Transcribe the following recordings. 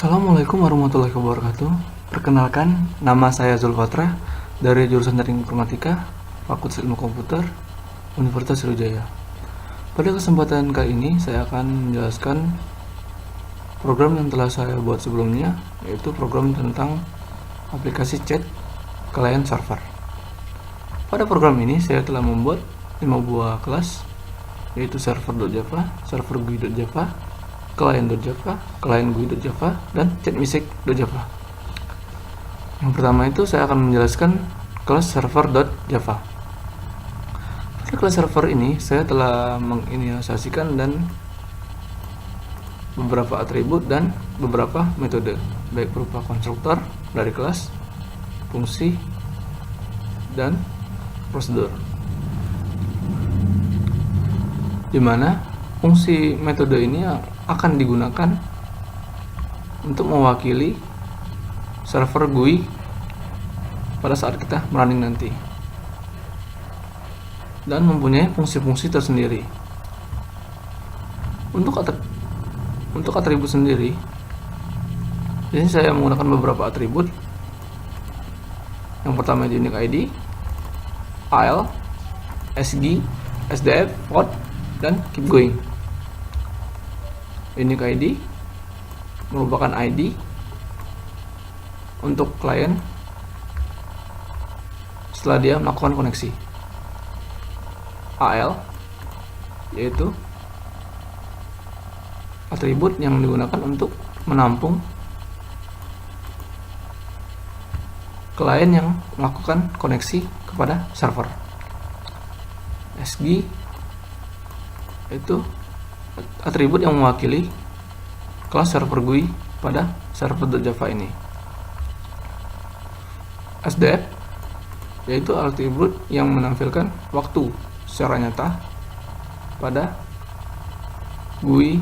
Assalamualaikum warahmatullahi wabarakatuh. Perkenalkan, nama saya Zulfatra dari jurusan Teknik Informatika, Fakultas Ilmu Komputer, Universitas Sriwijaya. Pada kesempatan kali ini, saya akan menjelaskan program yang telah saya buat sebelumnya, yaitu program tentang aplikasi chat client server. Pada program ini, saya telah membuat 5 buah kelas, yaitu server.java, server GUI.java, client.java, client GUI.java, dan chatmessage.java. Yang pertama itu saya akan menjelaskan kelas server.java. Pada kelas server ini saya telah menginisiasikan dan beberapa atribut dan beberapa metode, baik berupa konstruktor dari kelas, fungsi, dan prosedur. Di mana fungsi metode ini akan digunakan untuk mewakili server GUI pada saat kita running nanti, dan mempunyai fungsi-fungsi tersendiri. Untuk atribut sendiri, di sini saya menggunakan beberapa atribut. Yang pertama unique ID, AL, SG, SDF, port, dan keep going. Unique ID merupakan ID untuk klien setelah dia melakukan koneksi. AL yaitu atribut yang digunakan untuk menampung klien yang melakukan koneksi kepada server. SG itu atribut yang mewakili kelas server GUI pada server.java ini. SDF yaitu atribut yang menampilkan waktu secara nyata pada GUI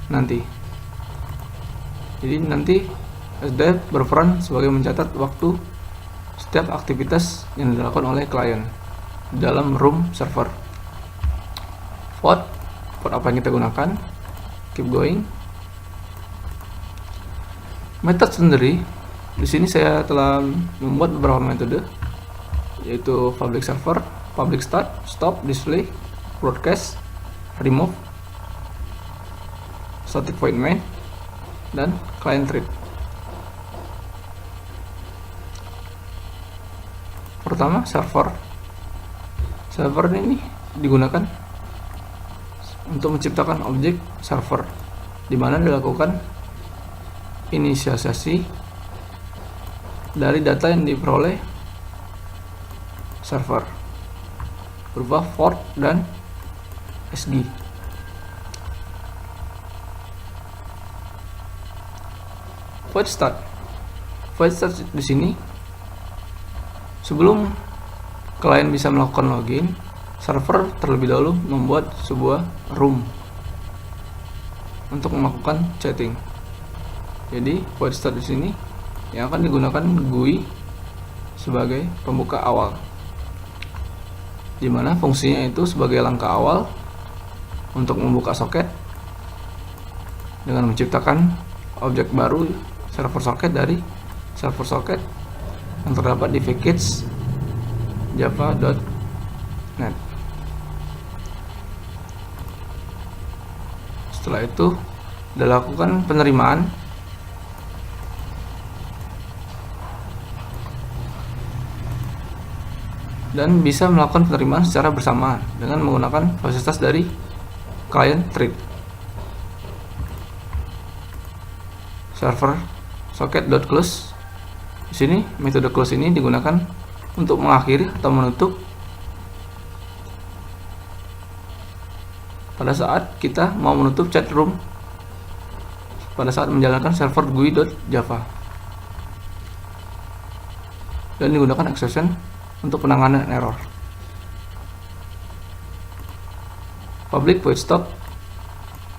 nanti. Jadi nanti SDF berperan sebagai mencatat waktu setiap aktivitas yang dilakukan oleh klien dalam room server. Port apa yang kita gunakan, keep going. Metode sendiri, di sini saya telah membuat beberapa metode, yaitu public server, public start, stop, display, broadcast, remove, static void main, dan client read. Pertama, server ini digunakan untuk menciptakan objek server, di mana dilakukan inisialisasi dari data yang diperoleh server berupa port dan SG. Void start di sini sebelum klien bisa melakukan login, server terlebih dahulu membuat sebuah room untuk melakukan chatting. Jadi void start di sini yang akan digunakan GUI sebagai pembuka awal, di mana fungsinya itu sebagai langkah awal untuk membuka soket dengan menciptakan objek baru server socket dari server socket yang terdapat di package java.net. Setelah itu dilakukan penerimaan dan bisa melakukan penerimaan secara bersamaan dengan menggunakan fasilitas dari client thread. Server socket.close. Di sini metode close ini digunakan untuk mengakhiri atau menutup pada saat kita mau menutup chat room pada saat menjalankan server GUI.java, dan digunakan exception untuk penanganan error. Public void stop,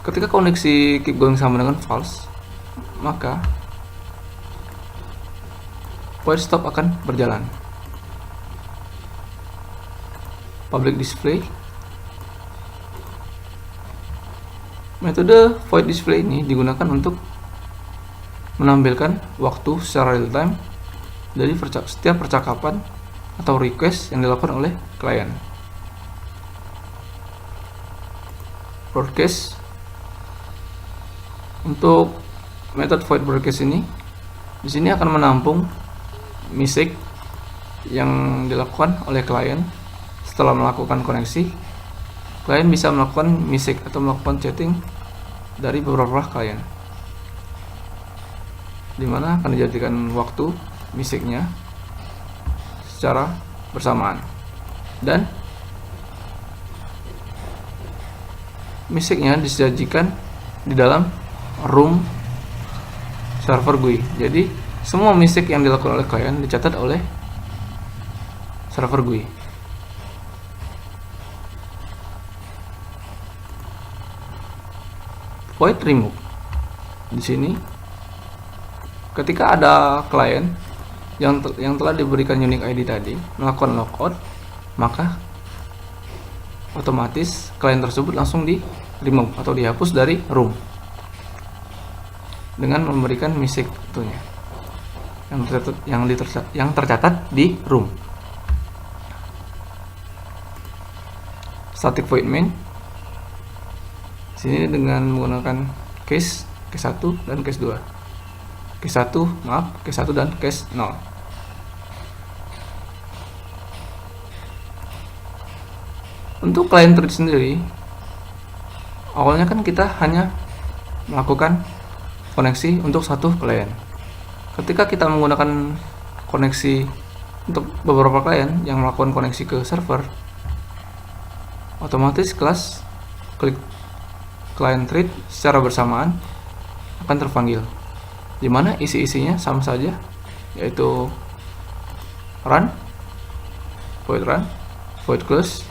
ketika koneksi keep going sama dengan false, maka void stop akan berjalan. Public display, metode void display ini digunakan untuk menampilkan waktu secara real time dari setiap percakapan atau request yang dilakukan oleh klien. Broadcast, untuk metode void broadcast ini di sini akan menampung message yang dilakukan oleh klien. Setelah melakukan koneksi, klien bisa melakukan message atau melakukan chatting dari beberapa klien, dimana akan dijadikan waktu message-nya secara bersamaan, dan message-nya disajikan di dalam room server GUI. Jadi semua message yang dilakukan oleh klien dicatat oleh server GUI. Void remove. Di sini ketika ada klien yang telah diberikan unique ID tadi melakukan logout, maka otomatis klien tersebut langsung di remove atau dihapus dari room dengan memberikan message tentunya yang tercatat di room. Static void main sini dengan menggunakan case 1 dan case 2. Case 1 dan case 0. Untuk client thread sendiri, awalnya kan kita hanya melakukan koneksi untuk satu klien. Ketika kita menggunakan koneksi untuk beberapa klien yang melakukan koneksi ke server, otomatis kelas klik client thread secara bersamaan akan terpanggil, di mana isi-isinya sama saja, yaitu run, void close,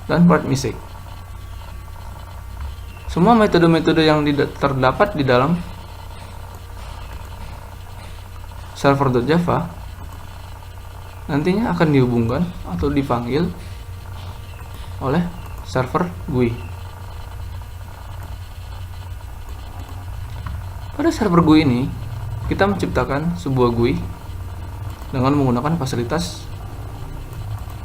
dan part message. Semua metode-metode yang terdapat di dalam server.java nantinya akan dihubungkan atau dipanggil oleh server GUI. Pada server GUI ini, kita menciptakan sebuah GUI dengan menggunakan fasilitas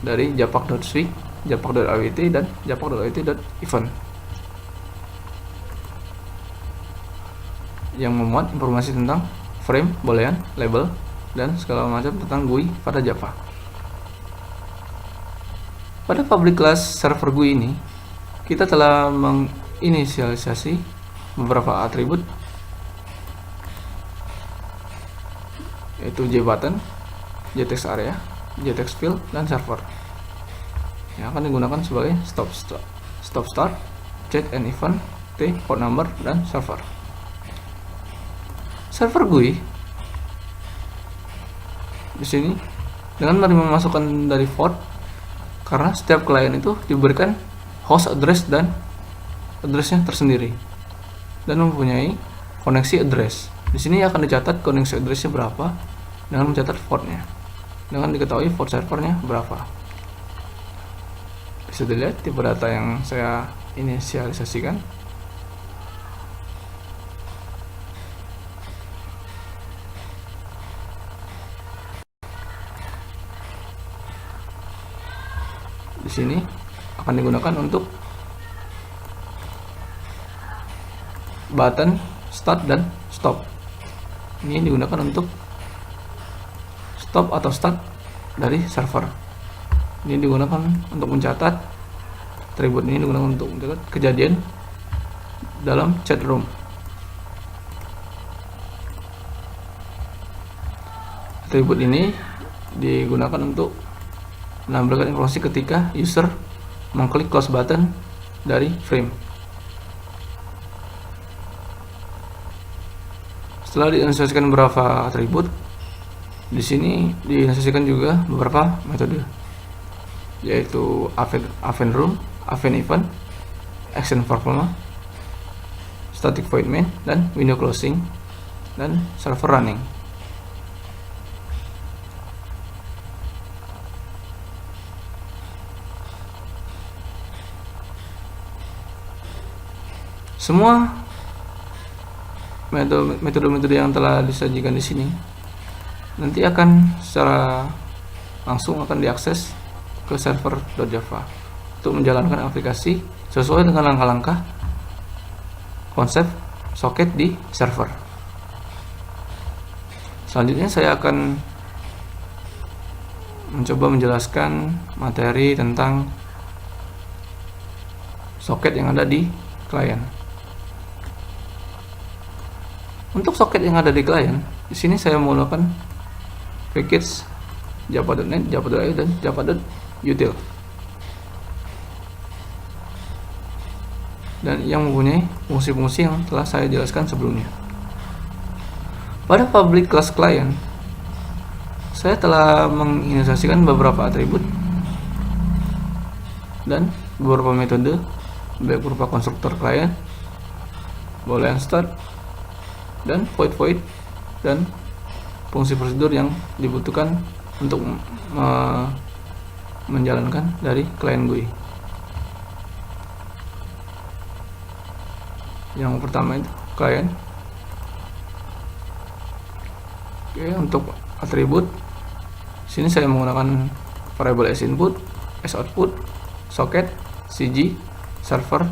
dari japak.switch, japak.awt, dan japak.awt.event yang memuat informasi tentang frame, boolean, label, dan segala macam tentang GUI pada Java. Pada public class server GUI ini, kita telah menginisialisasi beberapa atribut, yaitu JButton, JTextArea, JTextField, dan server, yang akan digunakan sebagai stop start, check and event, port number, dan server. Server GUI di sini dengan menerima masukan dari port, karena setiap klien itu diberikan host address dan addressnya tersendiri, dan mempunyai koneksi address. Di sini akan dicatat koneksi addressnya berapa dengan mencatat portnya, dengan diketahui port servernya berapa. Bisa dilihat tipe data yang saya inisialisasikan. Di sini akan digunakan untuk button start dan stop. Ini digunakan untuk stop atau start dari server. Ini digunakan untuk mencatat, atribut ini digunakan untuk mencatat kejadian dalam chat room. Atribut ini digunakan untuk menampilkan informasi ketika user mengklik close button dari frame. Setelah diinisialisasikan beberapa atribut, di sini diinisialisasikan juga beberapa metode, yaitu event room, event, action formula, static void main, dan window closing, dan server running. Semua metode-metode yang telah disajikan di sini nanti akan secara langsung akan diakses ke server.java untuk menjalankan aplikasi sesuai dengan langkah-langkah konsep soket di server. Selanjutnya saya akan mencoba menjelaskan materi tentang soket yang ada di klien. Untuk soket yang ada di klien, di sini saya menggunakan package java.net, java.io, dan java.util, dan yang mempunyai fungsi-fungsi yang telah saya jelaskan sebelumnya. Pada public class client, saya telah menginisiasikan beberapa atribut dan beberapa metode, baik berupa konstruktor client, boolean start, dan void, dan fungsi prosedur yang dibutuhkan untuk menjalankan dari klien GUI. Yang pertama itu klien. Oke, untuk atribut sini saya menggunakan variable as input, as output, socket, cg, server,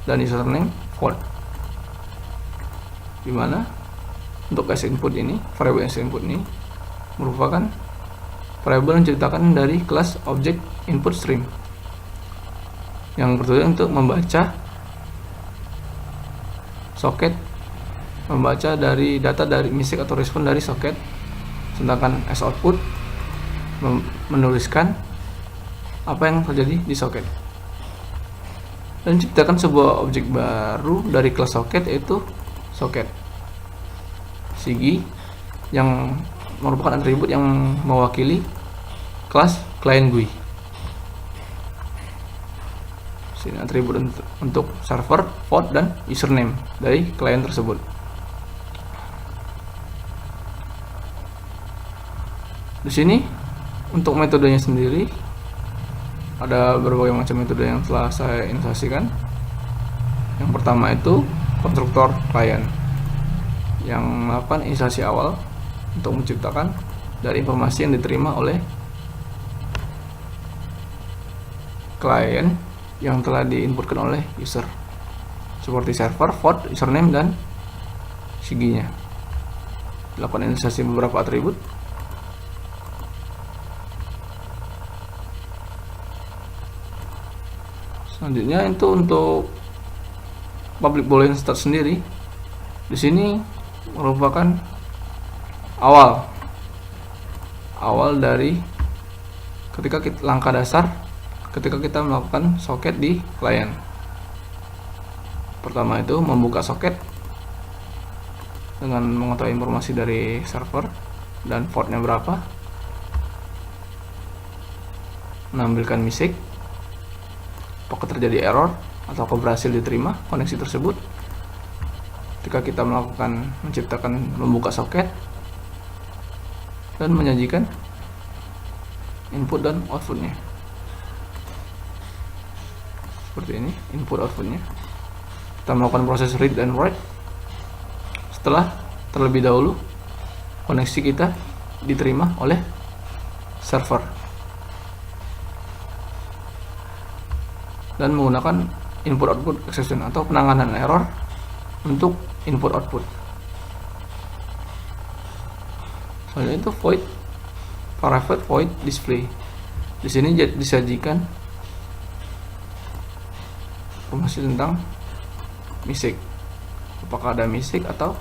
dan username, port. Dimana untuk as input ini, variable as input ini merupakan variable yang diciptakan dari kelas object input stream yang bertujuan untuk membaca soket, membaca dari data dari message atau respon dari soket, sedangkan as output menuliskan apa yang terjadi di soket, dan ciptakan sebuah objek baru dari kelas soket, yaitu soket cg, yang merupakan atribut yang mewakili kelas client GUI. Sini atribut untuk server, port, dan username dari klien tersebut. Di sini untuk metodenya sendiri ada berbagai macam metode yang telah saya inisiasikan. Yang pertama itu konstruktor klien, yang melakukan inisiasi awal untuk menciptakan dari informasi yang diterima oleh klien yang telah diinputkan oleh user, seperti server, port, username, dan cg-nya. Dilakukan inisiasi beberapa atribut. Selanjutnya itu untuk public boolean start sendiri. Di sini merupakan awal dari langkah dasar ketika kita melakukan soket di klien. Pertama itu membuka soket dengan mengetahui informasi dari server dan portnya berapa, menampilkan message apakah terjadi error atau berhasil diterima koneksi tersebut ketika kita membuka soket, dan menyajikan input dan outputnya seperti ini. Input outputnya kita melakukan proses read dan write setelah terlebih dahulu koneksi kita diterima oleh server, dan menggunakan input output exception atau penanganan error untuk input output. Selanjutnya itu void, private void display. Di sini disajikan informasi tentang message, apakah ada message atau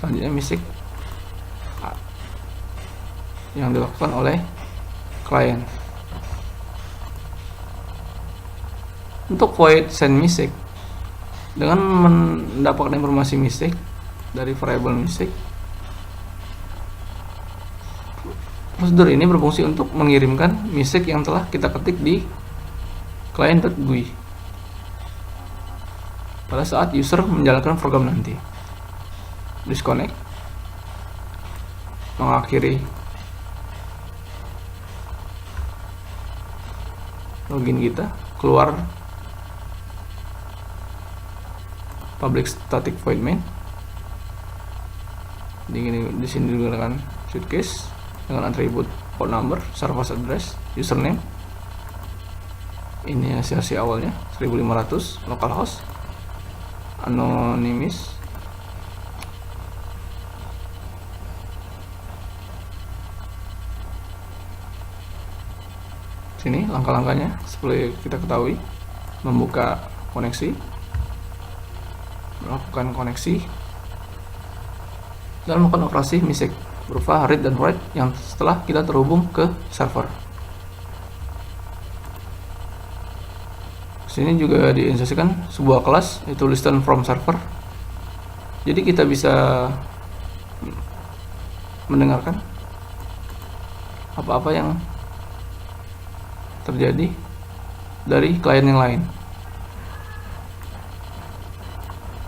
selanjutnya message yang dilakukan oleh klien. Untuk void send message, dengan mendapatkan informasi message dari variable message, prosedur ini berfungsi untuk mengirimkan message yang telah kita ketik di client.gui pada saat user menjalankan program nanti. Disconnect, mengakhiri login kita, keluar public static void main, Di sini digunakan suitcase dengan atribut port number, service address, username. Ini sesi awalnya 1500, localhost, anonymous. Sini langkah-langkahnya seperti kita ketahui: membuka koneksi, melakukan koneksi, dan melakukan operasi MISIC berupa read dan write yang setelah kita terhubung ke server. Sini juga diinsersikan sebuah kelas, yaitu listen from server. Jadi kita bisa mendengarkan apa-apa yang terjadi dari klien yang lain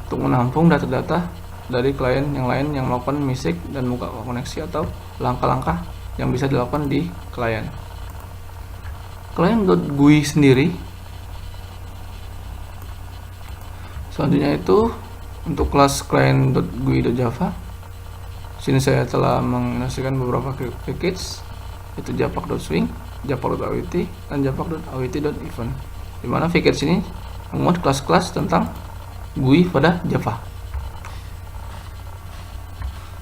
untuk menampung data-data dari klien yang lain yang melakukan MISIC dan buka koneksi atau langkah-langkah yang bisa dilakukan di klien. Client.gui sendiri selanjutnya itu untuk kelas client.gui.java. Sini saya telah mengintegrasikan beberapa package, yaitu japak.swing, japak.awt, dan japak.awt.event, di mana package ini memuat kelas-kelas tentang GUI pada Java.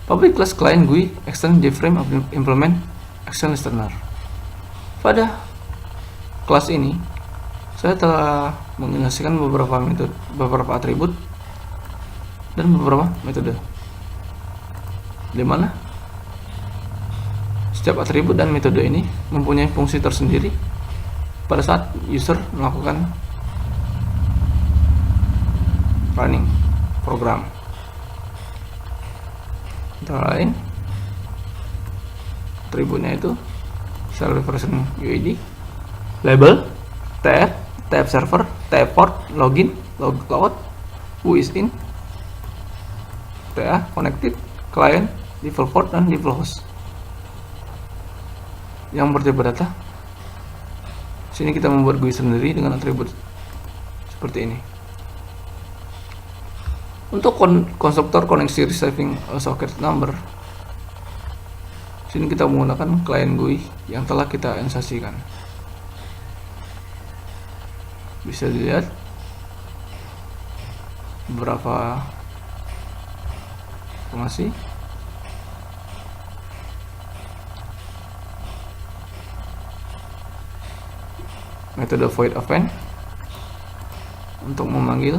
Public class client GUI extend JFrame implement action listener. Pada kelas ini saya telah mengintegrasikan beberapa atribut dan beberapa metode, di mana setiap atribut dan metode ini mempunyai fungsi tersendiri pada saat user melakukan running program. Antara lain atributnya itu server version UID, label, tab server, tab port, login, logout, who is in, TA, connected, client, default port, dan default host yang bertipe data. Sini kita membuat GUI sendiri dengan atribut seperti ini. Untuk konstruktor koneksi receiving socket number, sini kita menggunakan klien GUI yang telah kita installasikan. Bisa dilihat beberapa informasi. Metode void append untuk memanggil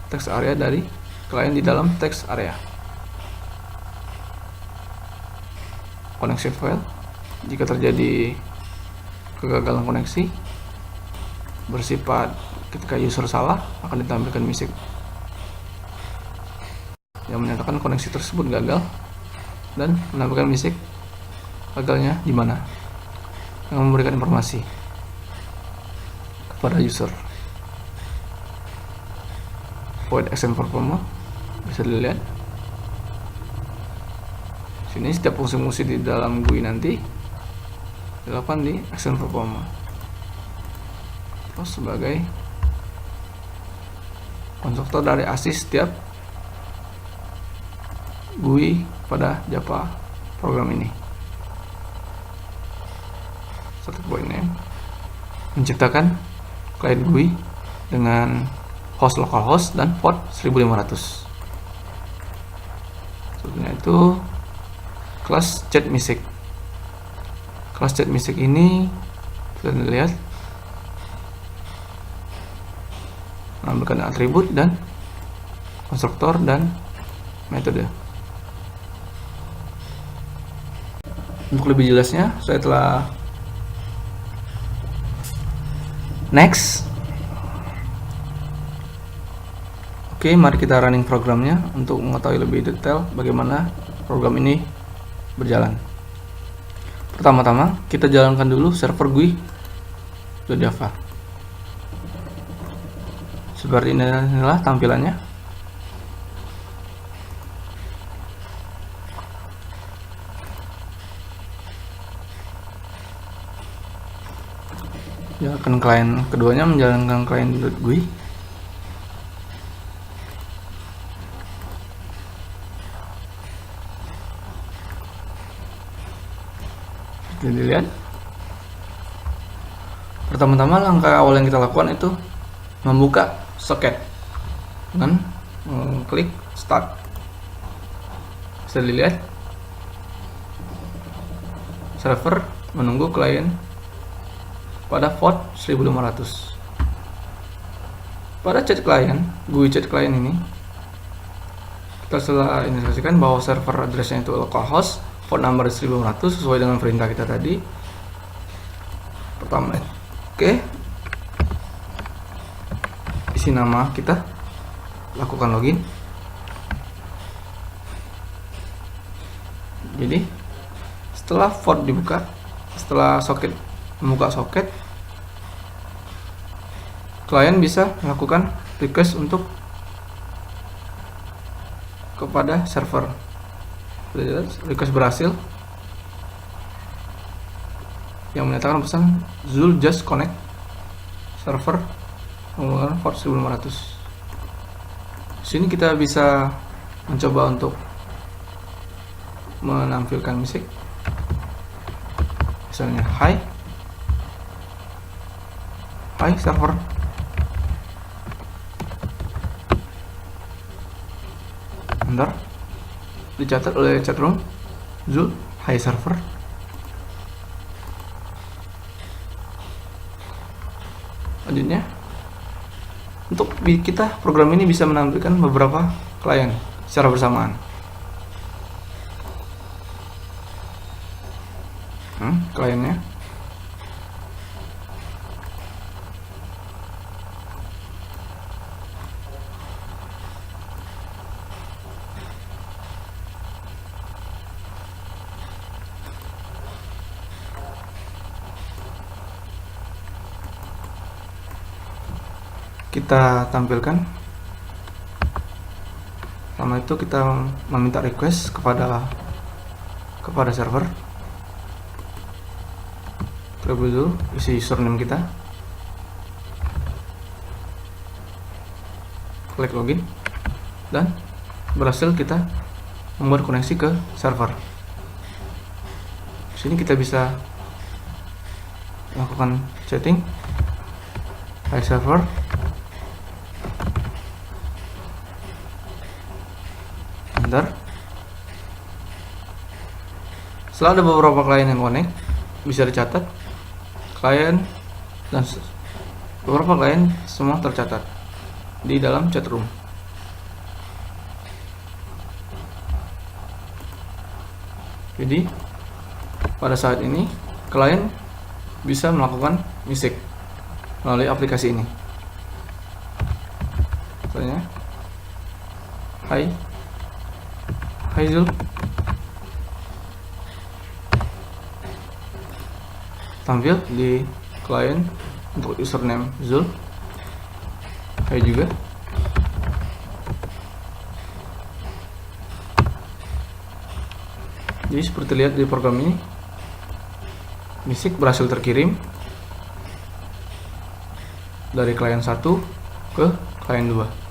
text area dari klien di dalam text area. Connection fail, jika terjadi kegagalan koneksi, bersifat ketika user salah akan ditampilkan MISIC yang menyatakan koneksi tersebut gagal dan menampilkan MISIC gagalnya di mana, yang memberikan informasi kepada user. Void action performer bisa dilihat sini. Setiap fungsi-fungsi di dalam GUI nanti dilakukan di action performer. Terus sebagai konstruktor dari ASIS setiap GUI pada Java program ini. Satu point name menciptakan client GUI dengan host localhost dan port 1500. Selanjutnya itu kelas chat MISIC. Kelas chat MISIC ini bisa dilihat menambahkan atribut dan konstruktor dan metode. Untuk lebih jelasnya, saya telah next. Oke, mari kita running programnya untuk mengetahui lebih detail bagaimana program ini berjalan. Pertama-tama kita jalankan dulu server GUI.java. Seperti inilah tampilannya. Jalankan klien keduanya, menjalankan klien.gui. Jadi lihat, pertama-tama langkah awal yang kita lakukan itu membuka soket dengan klik start. Bisa dilihat server menunggu klien pada port 1500. Pada chat klien, GUI chat klien ini kita setelah inisiasikan bahwa server addressnya itu localhost, port number 1500 sesuai dengan perintah kita tadi. Pertama, oke, isi nama kita, lakukan login. Jadi setelah port dibuka, setelah soket membuka soket, klien bisa melakukan request untuk kepada server. Request berhasil yang menyatakan pesan Zul just connect server menggunakan port 1500. Sini kita bisa mencoba untuk menampilkan musik, misalnya hi server. Bentar, dicatat oleh chatroom Zul, hi server. Selanjutnya, untuk kita program ini bisa menampilkan beberapa klien secara bersamaan. Kliennya kita tampilkan. Pertama itu kita meminta request kepada server. Terlebih dulu isi username kita, klik login, dan berhasil kita membuat koneksi ke server. Sini kita bisa lakukan chatting, hi server. Bentar. Setelah ada beberapa klien yang connect, bisa dicatat klien dan beberapa klien semua tercatat di dalam chat room. Jadi pada saat ini klien bisa melakukan musik melalui aplikasi ini. Misalnya, Hai Zul, tampil di klien untuk username Zul. Hai juga. Jadi seperti lihat di program ini, musik berhasil terkirim dari klien 1 ke klien 2.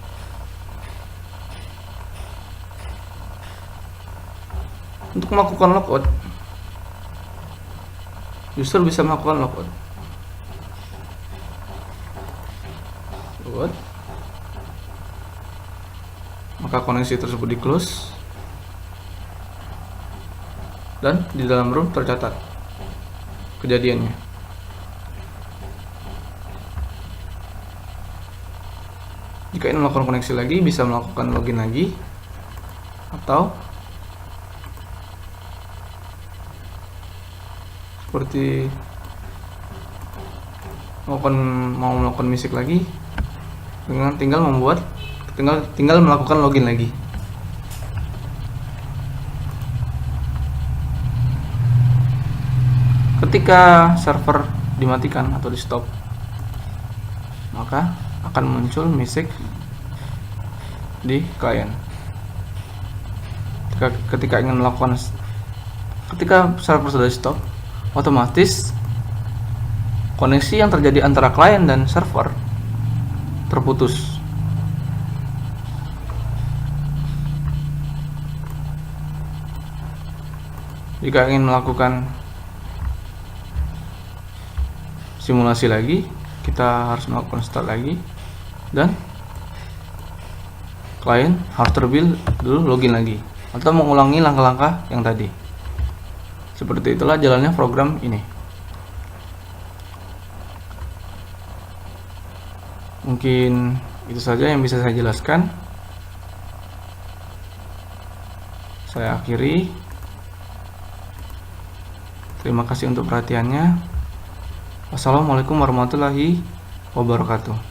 Untuk melakukan logout, user bisa melakukan logout. Maka koneksi tersebut di close dan di dalam room tercatat kejadiannya. Jika ingin melakukan koneksi lagi, bisa melakukan login lagi, atau seperti mau melakukan musik lagi, dengan tinggal melakukan login lagi. Ketika server dimatikan atau di stop, maka akan muncul musik di klien. Ketika server sudah di stop, otomatis koneksi yang terjadi antara klien dan server terputus. Jika ingin melakukan simulasi lagi, kita harus melakukan start lagi, dan klien harus terlebih dulu login lagi atau mengulangi langkah-langkah yang tadi. Seperti itulah jalannya program ini. Mungkin itu saja yang bisa saya jelaskan. Saya akhiri. Terima kasih untuk perhatiannya. Wassalamualaikum warahmatullahi wabarakatuh.